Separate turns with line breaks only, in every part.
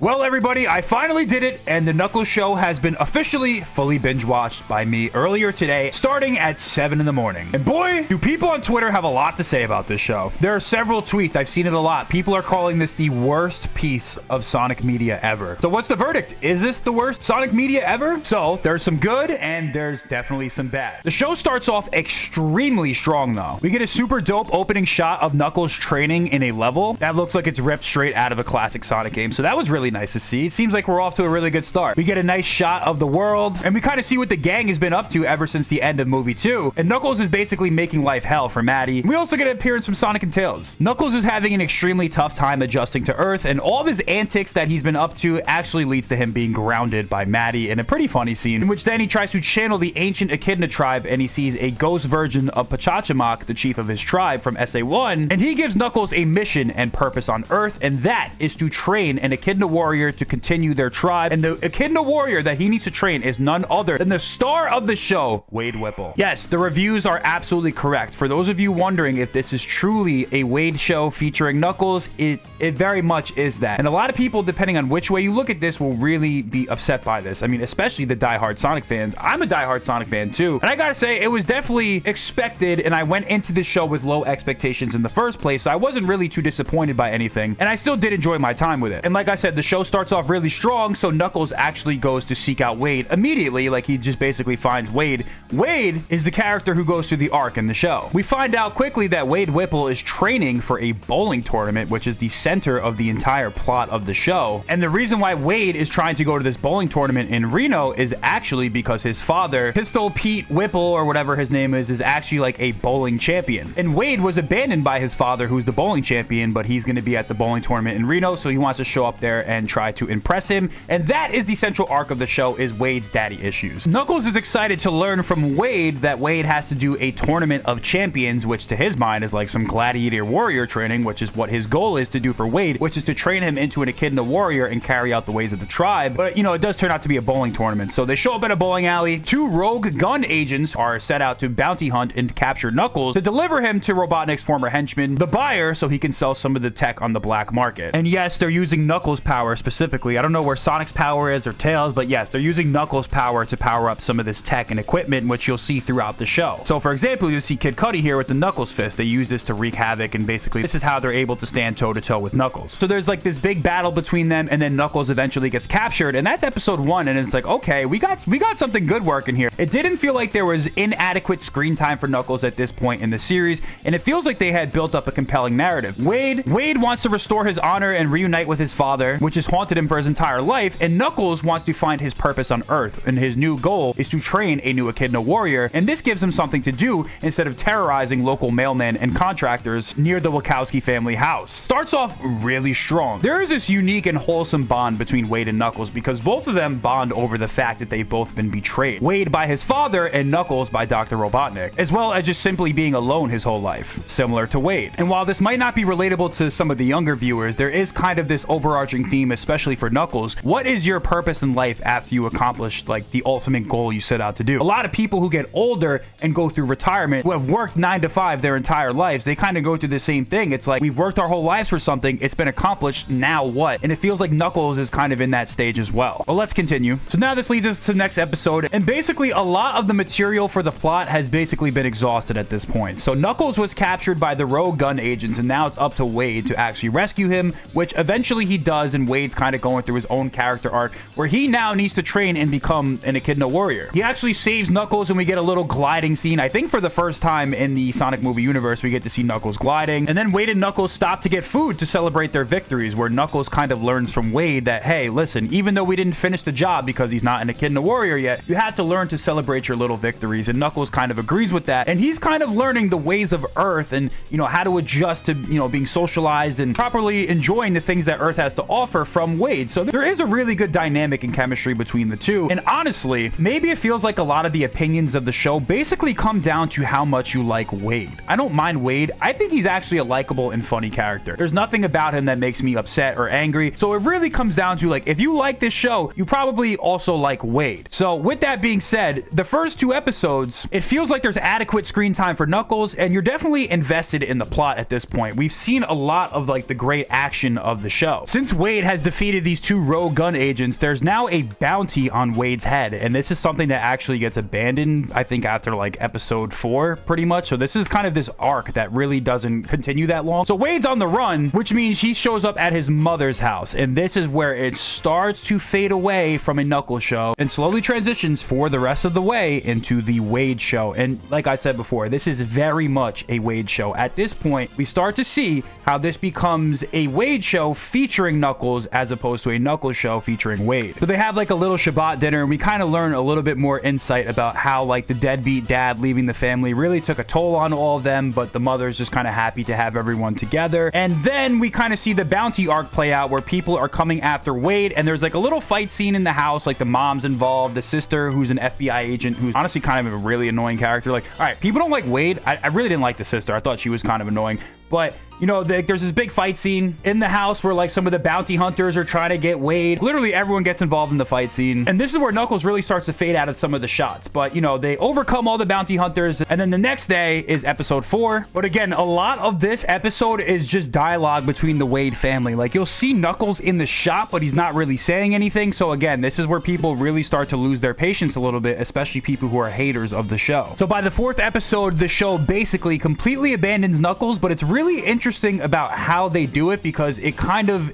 Well, everybody, I finally did it, and the Knuckles show has been officially fully binge-watched by me earlier today, starting at 7 in the morning. And boy, do people on Twitter have a lot to say about this show. There are several tweets. I've seen it a lot. People are calling this the worst piece of Sonic media ever. So what's the verdict? Is this the worst Sonic media ever? So there's some good, and there's definitely some bad. The show starts off extremely strong, though. We get a super dope opening shot of Knuckles training in a level that looks like it's ripped straight out of a classic Sonic game. So that was really nice to see. It seems like we're off to a really good start. We get a nice shot of the world, and we kind of see what the gang has been up to ever since the end of movie 2. And Knuckles is basically making life hell for Maddie. We also get an appearance from Sonic and Tails. Knuckles is having an extremely tough time adjusting to Earth, and all of his antics that he's been up to actually leads to him being grounded by Maddie in a pretty funny scene, in which then he tries to channel the ancient Echidna tribe, and he sees a ghost version of Pachacamac, the chief of his tribe from SA1, and he gives Knuckles a mission and purpose on Earth, and that is to train an Echidna warrior to continue their tribe. And the Echidna warrior that he needs to train is none other than the star of the show, Wade Whipple. Yes, the reviews are absolutely correct. For those of you wondering if this is truly a Wade show featuring Knuckles, it very much is that. And a lot of people, depending on which way you look at this, will really be upset by this. I mean, especially the diehard Sonic fans. I'm a diehard Sonic fan too. And I gotta say, it was definitely expected, and I went into the show with low expectations in the first place, so I wasn't really too disappointed by anything. And I still did enjoy my time with it. And like I said, the show starts off really strong, so Knuckles actually goes to seek out Wade immediately. Like, he just basically finds Wade. Wade is the character who goes through the arc in the show. We find out quickly that Wade Whipple is training for a bowling tournament, which is the center of the entire plot of the show. And the reason why Wade is trying to go to this bowling tournament in Reno is actually because his father, Pistol Pete Whipple, or whatever his name is actually like a bowling champion. And Wade was abandoned by his father, who's the bowling champion, but he's going to be at the bowling tournament in Reno, so he wants to show up there and try to impress him. And that is the central arc of the show, is Wade's daddy issues. Knuckles is excited to learn from Wade that Wade has to do a tournament of champions, which to his mind is like some gladiator warrior training, which is what his goal is to do for Wade, which is to train him into an Echidna warrior and carry out the ways of the tribe. But, you know, it does turn out to be a bowling tournament. So they show up at a bowling alley. 2 rogue gun agents are set out to bounty hunt and capture Knuckles to deliver him to Robotnik's former henchman, the buyer, so he can sell some of the tech on the black market. And yes, they're using Knuckles' power specifically. I don't know where Sonic's power is or Tails, but yes, they're using Knuckles' power to power up some of this tech and equipment, which you'll see throughout the show. So for example, you'll see Kid Cudi here with the Knuckles fist. They use this to wreak havoc, and basically this is how they're able to stand toe-to-toe with Knuckles. So there's like this big battle between them, and then Knuckles eventually gets captured, and that's episode 1, and it's like, okay, we got something good working here. It didn't feel like there was inadequate screen time for Knuckles at this point in the series, and it feels like they had built up a compelling narrative. Wade wants to restore his honor and reunite with his father, which has haunted him for his entire life, and Knuckles wants to find his purpose on Earth, and his new goal is to train a new Echidna warrior, and this gives him something to do instead of terrorizing local mailmen and contractors near the Wachowski family house. Starts off really strong. There is this unique and wholesome bond between Wade and Knuckles, because both of them bond over the fact that they've both been betrayed. Wade by his father, and Knuckles by Dr. Robotnik, as well as just simply being alone his whole life, similar to Wade. And while this might not be relatable to some of the younger viewers, there is kind of this overarching theme, especially for Knuckles. What is your purpose in life after you accomplish like the ultimate goal you set out to do? A lot of people who get older and go through retirement, who have worked 9 to 5 their entire lives, they kind of go through the same thing. It's like, we've worked our whole lives for something, it's been accomplished, now what? And it feels like Knuckles is kind of in that stage as well. But let's continue. So now this leads us to the next episode, and basically a lot of the material for the plot has basically been exhausted at this point. So Knuckles was captured by the rogue gun agents, and now it's up to Wade to actually rescue him, which eventually he does, and Wade's kind of going through his own character arc where he now needs to train and become an Echidna warrior. He actually saves Knuckles, and we get a little gliding scene. I think for the first time in the Sonic movie universe, we get to see Knuckles gliding. And then Wade and Knuckles stop to get food to celebrate their victories, where Knuckles kind of learns from Wade that, hey, listen, even though we didn't finish the job because he's not an Echidna warrior yet, you have to learn to celebrate your little victories. And Knuckles kind of agrees with that, and he's kind of learning the ways of Earth, and, you know, how to adjust to, you know, being socialized and properly enjoying the things that Earth has to offer from Wade. So there is a really good dynamic and chemistry between the two. And honestly, maybe it feels like a lot of the opinions of the show basically come down to how much you like Wade. I don't mind Wade. I think he's actually a likable and funny character. There's nothing about him that makes me upset or angry. So it really comes down to, like, if you like this show, you probably also like Wade. So with that being said, the first 2 episodes, it feels like there's adequate screen time for Knuckles, and you're definitely invested in the plot at this point. We've seen a lot of like the great action of the show. Since Wade has defeated these two rogue gun agents, there's now a bounty on Wade's head. And this is something that actually gets abandoned, I think, after like episode 4, pretty much. So this is kind of this arc that really doesn't continue that long. So Wade's on the run, which means he shows up at his mother's house. And this is where it starts to fade away from a Knuckles show and slowly transitions for the rest of the way into the Wade show. And like I said before, this is very much a Wade show. At this point, we start to see how this becomes a Wade show featuring Knuckles as opposed to a Knuckles show featuring Wade. So they have like a little Shabbat dinner, and we kind of learn a little bit more insight about how like the deadbeat dad leaving the family really took a toll on all of them, but the mother's just kind of happy to have everyone together. And then we kind of see the bounty arc play out where people are coming after Wade, and there's like a little fight scene in the house, like the mom's involved, the sister who's an FBI agent who's honestly kind of a really annoying character. Like, all right, people don't like Wade. I really didn't like the sister. I thought she was kind of annoying. But, you know, there's this big fight scene in the house where, like, some of the bounty hunters are trying to get Wade. Literally, everyone gets involved in the fight scene. And this is where Knuckles really starts to fade out of some of the shots. But, you know, they overcome all the bounty hunters. And then the next day is episode 4. But again, a lot of this episode is just dialogue between the Wade family. Like, you'll see Knuckles in the shop, but he's not really saying anything. So, again, this is where people really start to lose their patience a little bit, especially people who are haters of the show. So, by the 4th episode, the show basically completely abandons Knuckles, but it's really interesting about how they do it because it kind of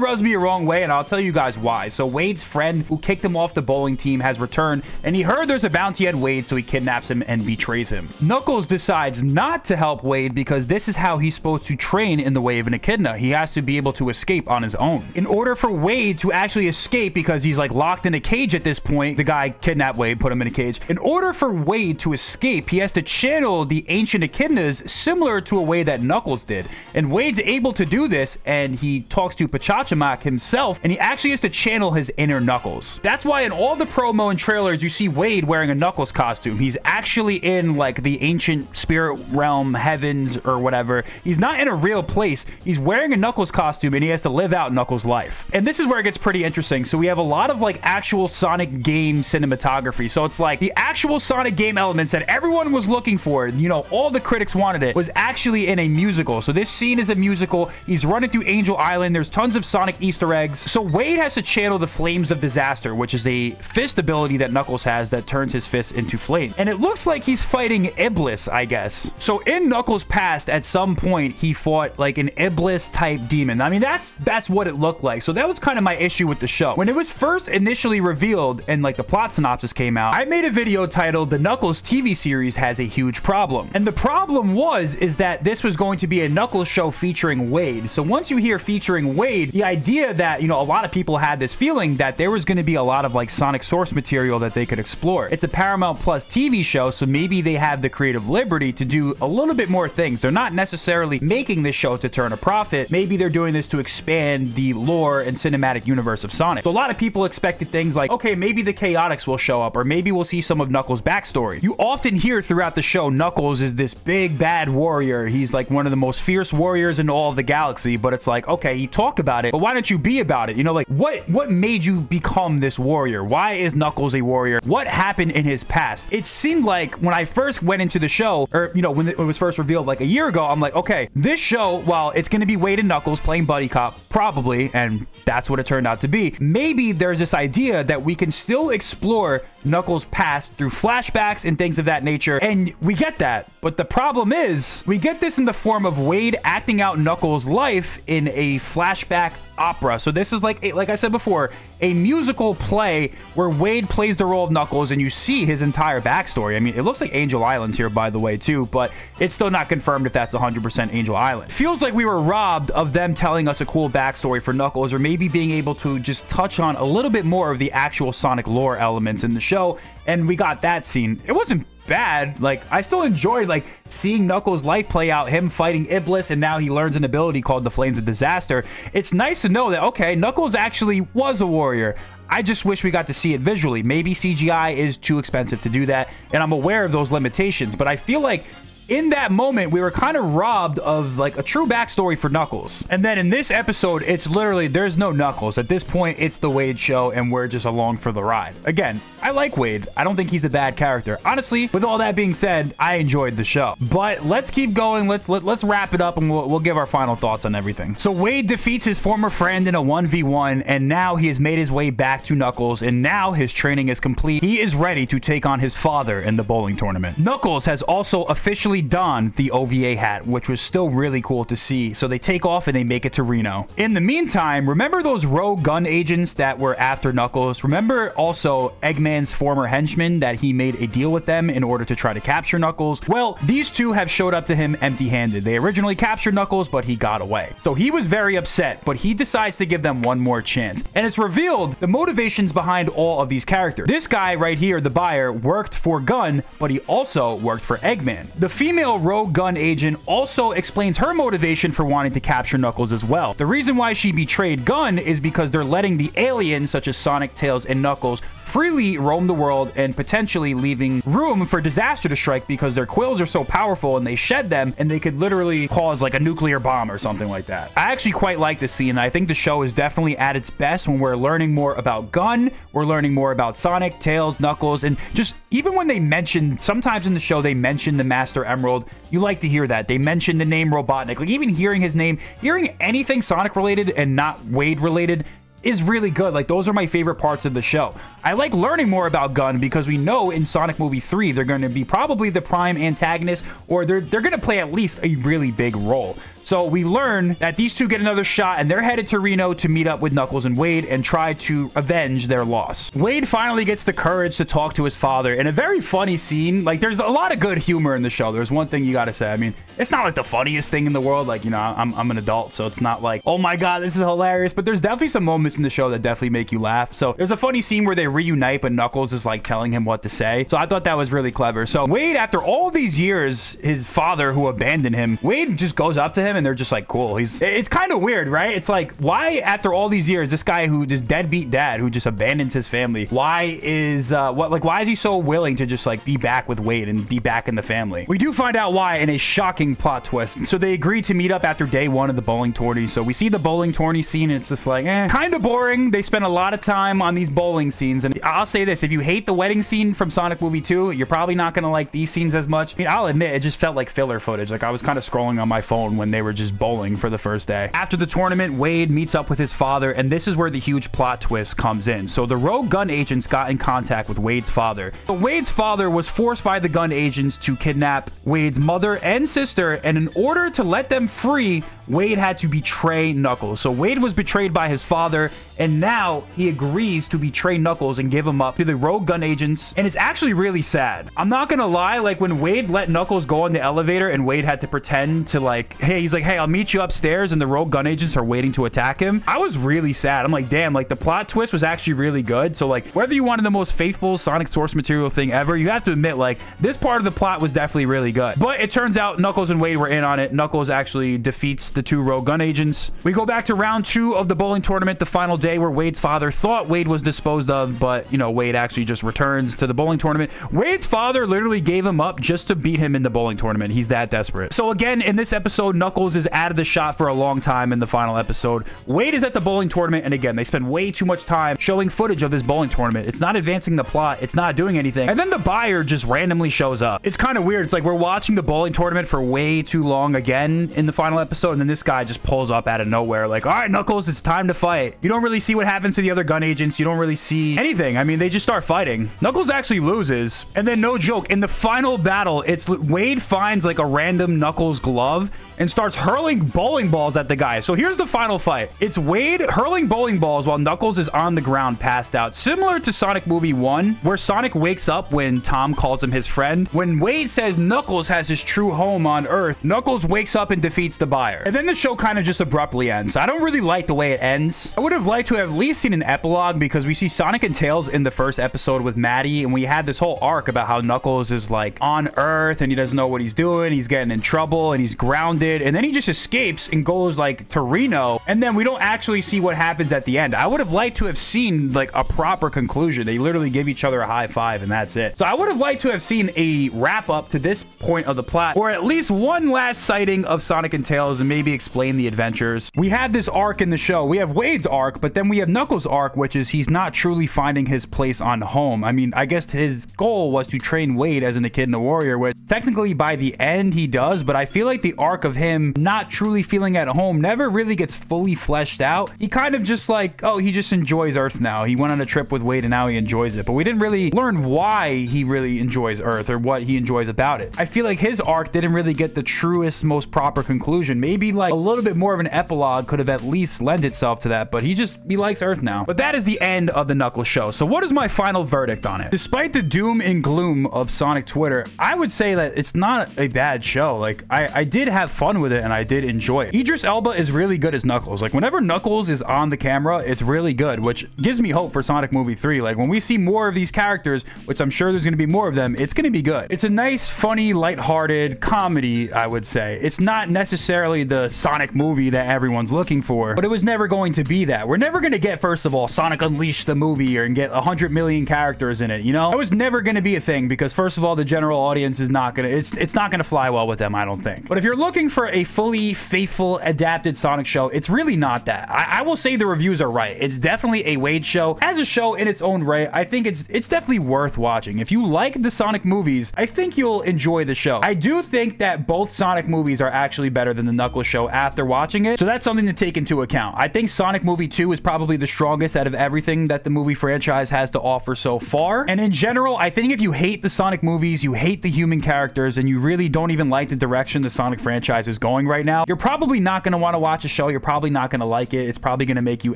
rubs me a wrong way, and I'll tell you guys why. So Wade's friend who kicked him off the bowling team has returned, and he heard there's a bounty on Wade, so he kidnaps him and betrays him. Knuckles decides not to help Wade because this is how he's supposed to train in the way of an echidna. He has to be able to escape on his own. In order for Wade to actually escape, because he's like locked in a cage at this point, the guy kidnapped Wade, put him in a cage. In order for Wade to escape, he has to channel the ancient echidnas similar to a way that Knuckles did. And Wade's able to do this, and he talks to Pachachamak himself, and he actually has to channel his inner Knuckles. That's why in all the promo and trailers, you see Wade wearing a Knuckles costume. He's actually in, like, the ancient spirit realm, heavens, or whatever. He's not in a real place. He's wearing a Knuckles costume, and he has to live out Knuckles' life. And this is where it gets pretty interesting. So we have a lot of, like, actual Sonic game cinematography. So it's like the actual Sonic game elements that everyone was looking for, you know, all the critics wanted it, was actually in a musical. So this scene is a musical. He's running through Angel Island. There's tons of Sonic Easter eggs. So Wade has to channel the Flames of Disaster, which is a fist ability that Knuckles has that turns his fist into flame. And it looks like he's fighting Iblis, I guess. So in Knuckles' past, at some point, he fought like an Iblis type demon. I mean, that's what it looked like. So that was kind of my issue with the show. When it was first initially revealed and like the plot synopsis came out, I made a video titled "The Knuckles TV Series Has a Huge Problem." And the problem is that this was going to be a Knuckles show featuring Wade. So once you hear featuring Wade, the idea that, you know, a lot of people had this feeling that there was going to be a lot of like Sonic source material that they could explore. It's a Paramount Plus TV show, so maybe they have the creative liberty to do a little bit more things. They're not necessarily making this show to turn a profit. Maybe they're doing this to expand the lore and cinematic universe of Sonic. So a lot of people expected things like, okay, maybe the Chaotix will show up, or maybe we'll see some of Knuckles' backstory. You often hear throughout the show Knuckles is this big bad warrior. He's like one of the most fierce warriors in all of the galaxy, but it's like, okay, you talk about it, but why don't you be about it? You know, like what made you become this warrior? Why is Knuckles a warrior? What happened in his past? It seemed like when I first went into the show, or, you know, when it was first revealed like a year ago, I'm like, okay, this show, while it's going to be Wade and Knuckles playing buddy cop, probably, and that's what it turned out to be, maybe there's this idea that we can still explore Knuckles' past through flashbacks and things of that nature, and we get that. But the problem is, we get this in the form of Wade acting out Knuckles' life in a flashback opera. So this is like I said before, a musical play where Wade plays the role of Knuckles and you see his entire backstory. I mean, it looks like Angel Island's here, by the way, too, but it's still not confirmed if that's 100% Angel Island. Feels like we were robbed of them telling us a cool backstory for Knuckles, or maybe being able to just touch on a little bit more of the actual Sonic lore elements in the show, and we got that scene. It wasn't bad. Like, I still enjoyed like seeing Knuckles' life play out, him fighting Iblis, and now he learns an ability called the Flames of Disaster. It's nice to know that, okay, Knuckles actually was a warrior. I just wish we got to see it visually. Maybe CGI is too expensive to do that, and I'm aware of those limitations, but I feel like in that moment, we were kind of robbed of like a true backstory for Knuckles. And then in this episode, it's literally, there's no Knuckles. At this point, it's the Wade show and we're just along for the ride. Again, I like Wade. I don't think he's a bad character. Honestly, with all that being said, I enjoyed the show. But let's keep going. Let's wrap it up and we'll give our final thoughts on everything. So Wade defeats his former friend in a 1v1, and now he has made his way back to Knuckles, and now his training is complete. He is ready to take on his father in the bowling tournament. Knuckles has also officially donned the OVA hat, which was still really cool to see. So they take off and they make it to Reno. In the meantime, remember those rogue gun agents that were after Knuckles? Remember also Eggman's former henchmen that he made a deal with them in order to try to capture Knuckles? Well, these two have showed up to him empty-handed. They originally captured Knuckles, but he got away. So he was very upset, but he decides to give them one more chance. And it's revealed the motivations behind all of these characters. This guy right here, the buyer, worked for Gun, but he also worked for Eggman. The female rogue gun agent also explains her motivation for wanting to capture Knuckles as well. The reason why she betrayed Gun is because they're letting the aliens such as Sonic, Tails, and Knuckles freely roam the world and potentially leaving room for disaster to strike because their quills are so powerful and they shed them and they could literally cause like a nuclear bomb or something like that. I actually quite like this scene. I think the show is definitely at its best when we're learning more about Gun, we're learning more about Sonic, Tails, Knuckles, and just even when they mention, sometimes in the show they mention the Master Emerald, you like to hear that. They mention the name Robotnik. Like even hearing his name, hearing anything Sonic related and not Wade related is really good. Like those are my favorite parts of the show. I like learning more about Gun because we know in Sonic Movie 3 they're going to be probably the prime antagonist, or they're going to play at least a really big role. So we learn that these two get another shot and they're headed to Reno to meet up with Knuckles and Wade and try to avenge their loss. Wade finally gets the courage to talk to his father in a very funny scene. Like there's a lot of good humor in the show. There's one thing you got to say. I mean, it's not like the funniest thing in the world. Like, you know, I'm an adult, so it's not like, oh my God, this is hilarious. But there's definitely some moments in the show that definitely make you laugh. So there's a funny scene where they reunite, but Knuckles is like telling him what to say. So I thought that was really clever. So Wade, after all these years, his father who abandoned him, Wade just goes up to him and they're just like, cool. It's kind of weird, right? It's like, why after all these years, this guy who this deadbeat dad who just abandons his family, why is why is he so willing to just like be back with Wade and be back in the family? We do find out why in a shocking plot twist. So they agree to meet up after day one of the bowling tourney. So we see the bowling tourney scene and it's just like, kind of boring. They spend a lot of time on these bowling scenes. And I'll say this, if you hate the wedding scene from Sonic Movie 2, you're probably not going to like these scenes as much. I mean, I'll admit, it just felt like filler footage. Like I was kind of scrolling on my phone when they were just bowling for the first day. After the tournament, Wade meets up with his father, and this is where the huge plot twist comes in. So the rogue gun agents got in contact with Wade's father. So Wade's father was forced by the gun agents to kidnap Wade's mother and sister, and in order to let them free, Wade had to betray Knuckles. So Wade was betrayed by his father, and now he agrees to betray Knuckles and give him up to the rogue gun agents. And it's actually really sad. I'm not gonna lie, like when Wade let Knuckles go on the elevator and Wade had to pretend to like, hey, he's like, hey, I'll meet you upstairs, and the rogue gun agents are waiting to attack him. I was really sad. I'm like, damn, like the plot twist was actually really good. So like whether you wanted the most faithful Sonic source material thing ever, you have to admit like this part of the plot was definitely really good. But it turns out Knuckles and Wade were in on it. Knuckles actually defeats the two rogue gun agents. We go back to round 2 of the bowling tournament, the final day, where Wade's father thought Wade was disposed of, but you know, Wade actually just returns to the bowling tournament. Wade's father literally gave him up just to beat him in the bowling tournament. He's that desperate. So again, in this episode, Knuckles is out of the shot for a long time in the final episode. Wade is at the bowling tournament, and again, they spend way too much time showing footage of this bowling tournament. It's not advancing the plot. It's not doing anything. And then the buyer just randomly shows up. It's kind of weird. It's like we're watching the bowling tournament for way too long again in the final episode, and then this guy just pulls up out of nowhere like, all right, Knuckles, it's time to fight. You don't really see what happens to the other gun agents. You don't really see anything. I mean, they just start fighting. Knuckles actually loses, and then no joke, in the final battle, it's Wade finds like a random Knuckles glove and starts hurling bowling balls at the guy. So here's the final fight. It's Wade hurling bowling balls while Knuckles is on the ground passed out, similar to Sonic Movie 1, where Sonic wakes up when Tom calls him his friend. When Wade says Knuckles has his true home on Earth, Knuckles wakes up and defeats the buyer. And then the show kind of just abruptly ends. I don't really like the way it ends. I would have liked to have at least seen an epilogue, because we see Sonic and Tails in the first episode with Maddie, and we had this whole arc about how Knuckles is like on Earth and he doesn't know what he's doing. He's getting in trouble and he's grounded, and then he just escapes and goes like to Reno, and then we don't actually see what happens at the end. I would have liked to have seen like a proper conclusion. They literally give each other a high five and that's it. So I would have liked to have seen a wrap up to this point of the plot, or at least one last sighting of Sonic and Tails, and maybe explain the adventures. We had this arc in the show. We have Wade's arc, but then we have Knuckles' arc, which is he's not truly finding his place on home. I mean, I guess his goal was to train Wade as an Echidna Warrior, which technically by the end he does, but I feel like the arc of him not truly feeling at home never really gets fully fleshed out. He kind of just like, oh, he just enjoys Earth now. He went on a trip with Wade and now he enjoys it, but we didn't really learn why he really enjoys Earth or what he enjoys about it. I feel like his arc didn't really get the truest, most proper conclusion. Maybe like a little bit more of an epilogue could have at least lent itself to that, but he likes Earth now. But that is the end of the Knuckles show. So what is my final verdict on it? Despite the doom and gloom of Sonic Twitter, I would say that it's not a bad show. Like I did have fun with it and I did enjoy it. Idris Elba is really good as Knuckles. Like whenever Knuckles is on the camera, it's really good, which gives me hope for Sonic Movie 3. Like when we see more of these characters, which I'm sure there's going to be more of them, it's going to be good. It's a nice, funny, lighthearted comedy, I would say. It's not necessarily the Sonic movie that everyone's looking for, but it was never going to be that. We're never going to get, first of all, Sonic Unleashed the movie and get 100 million characters in it, you know? That was never going to be a thing because, first of all, the general audience is not going to, it's not going to fly well with them, I don't think. But if you're looking for a fully faithful, adapted Sonic show, it's really not that. I will say the reviews are right. It's definitely a Wade show. As a show in its own right, I think it's definitely worth watching. If you like the Sonic movies, I think you'll enjoy the show. I do think that both Sonic movies are actually better than the Knuckles show after watching it, so that's something to take into account. I think Sonic Movie 2 is probably the strongest out of everything that the movie franchise has to offer so far. And in general, I think if you hate the Sonic movies, you hate the human characters, and you really don't even like the direction the Sonic franchise is going right now, you're probably not going to want to watch a show. You're probably not going to like it. It's probably going to make you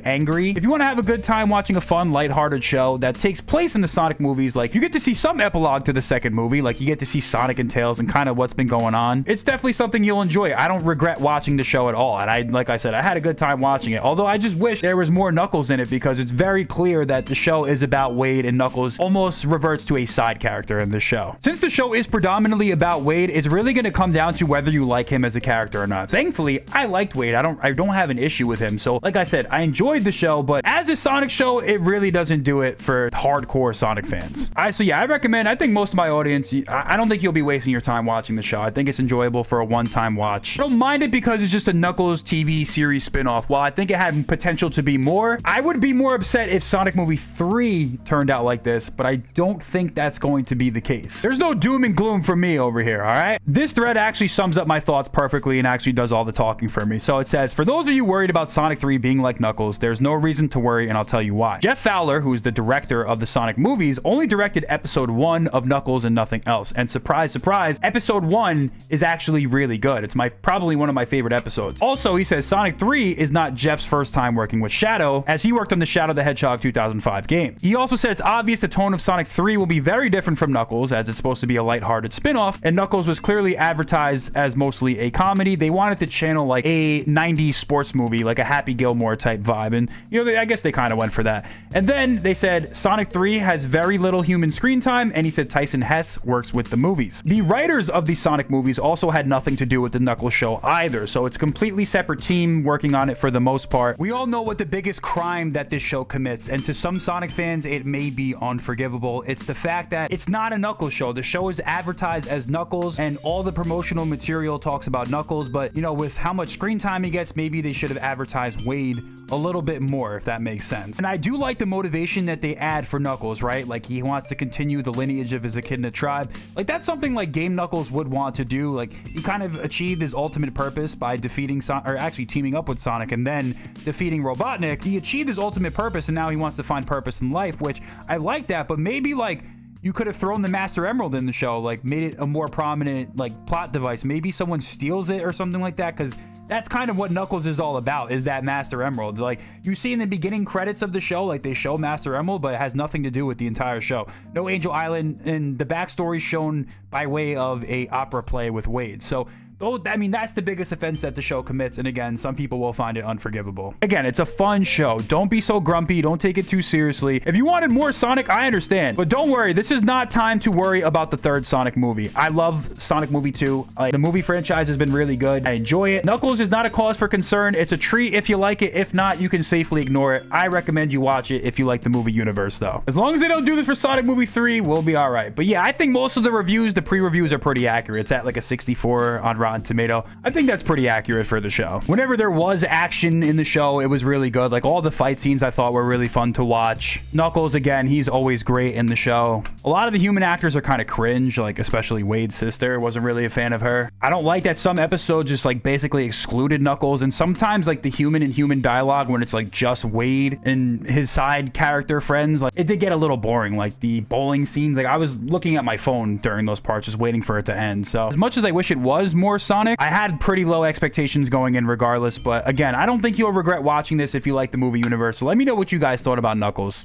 angry. If you want to have a good time watching a fun, lighthearted show that takes place in the Sonic movies, like you get to see some epilogue to the second movie, like you get to see Sonic and Tails and kind of what's been going on, it's definitely something you'll enjoy. I don't regret watching the show at all, and like I said, I had a good time watching it, although I just wish there was more Knuckles in it, because it's very clear that the show is about Wade and Knuckles almost reverts to a side character in the show. Since the show is predominantly about Wade, it's really going to come down to whether you like him as a character or not. Thankfully, I liked Wade. I don't have an issue with him, so like I said, I enjoyed the show, but as a Sonic show, it really doesn't do it for hardcore Sonic fans. So yeah, I recommend, I think most of my audience, I don't think you'll be wasting your time watching the show. I think it's enjoyable for a one-time watch. I don't mind it because it's just a Knuckles TV series spin-off. While I think it had potential to be more, I would be more upset if Sonic Movie 3 turned out like this, but I don't think that's going to be the case. There's no doom and gloom for me over here, all right? This thread actually sums up my thoughts perfectly and actually does all the talking for me. So it says, for those of you worried about Sonic 3 being like Knuckles, there's no reason to worry, and I'll tell you why. Jeff Fowler, who is the director of the Sonic movies, only directed episode 1 of Knuckles and nothing else. And surprise, surprise, episode 1 is actually really good. It's probably one of my favorite episodes. Also, he says Sonic 3 is not Jeff's first time working with Shadow, as he worked on the Shadow the Hedgehog 2005 game. He also said it's obvious the tone of Sonic 3 will be very different from Knuckles, as it's supposed to be a lighthearted spin-off, and Knuckles was clearly advertised as mostly a comedy. They wanted to channel like a 90s sports movie, like a Happy Gilmore type vibe, and you know, I guess they kind of went for that. And then they said Sonic 3 has very little human screen time, and he said Tyson Hess works with the movies. The writers of the Sonic movies also had nothing to do with the Knuckles show either, so it's a completely separate team working on it for the most part. We all know what the biggest crime that this show commits, and to some Sonic fans, it may be unforgivable. It's the fact that it's not a Knuckles show. The show is advertised as Knuckles, and all the promotional material talks about Knuckles, but you know, with how much screen time he gets, maybe they should have advertised Wade a little bit more, if that makes sense. And I do like the motivation that they add for Knuckles, right? Like he wants to continue the lineage of his Echidna tribe. Like that's something like Game Knuckles would want to do. Like he kind of achieved his ultimate purpose by defeating Sonic, or actually teaming up with Sonic and then defeating Robotnik. He achieved his ultimate purpose and now he wants to find purpose in life, which I like that, but maybe like you could have thrown the Master Emerald in the show, like made it a more prominent like plot device. Maybe someone steals it or something like that, because that's kind of what Knuckles is all about, is that Master Emerald. Like you see in the beginning credits of the show, like they show Master Emerald, but it has nothing to do with the entire show. No Angel Island, and the backstory shown by way of a opera play with Wade. So Though, I mean, that's the biggest offense that the show commits. And again, some people will find it unforgivable. Again, it's a fun show. Don't be so grumpy. Don't take it too seriously. If you wanted more Sonic, I understand. But don't worry. This is not time to worry about the third Sonic movie. I love Sonic movie 2. The movie franchise has been really good. I enjoy it. Knuckles is not a cause for concern. It's a treat if you like it. If not, you can safely ignore it. I recommend you watch it if you like the movie universe, though. As long as they don't do this for Sonic movie 3, we'll be all right. But yeah, I think most of the reviews, the pre-reviews are pretty accurate. It's at like a 64 on Rotten Tomato. I think that's pretty accurate for the show. Whenever there was action in the show, it was really good. Like all the fight scenes I thought were really fun to watch. Knuckles, again, he's always great in the show. A lot of the human actors are kind of cringe, like especially Wade's sister. Wasn't really a fan of her. I don't like that some episodes just like basically excluded Knuckles, and sometimes like the human and human dialogue when it's like just Wade and his side character friends, like it did get a little boring. Like the bowling scenes, like I was looking at my phone during those parts just waiting for it to end. So as much as I wish it was more Sonic, I had pretty low expectations going in regardless. But again, I don't think you'll regret watching this if you like the movie universe. So let me know what you guys thought about Knuckles.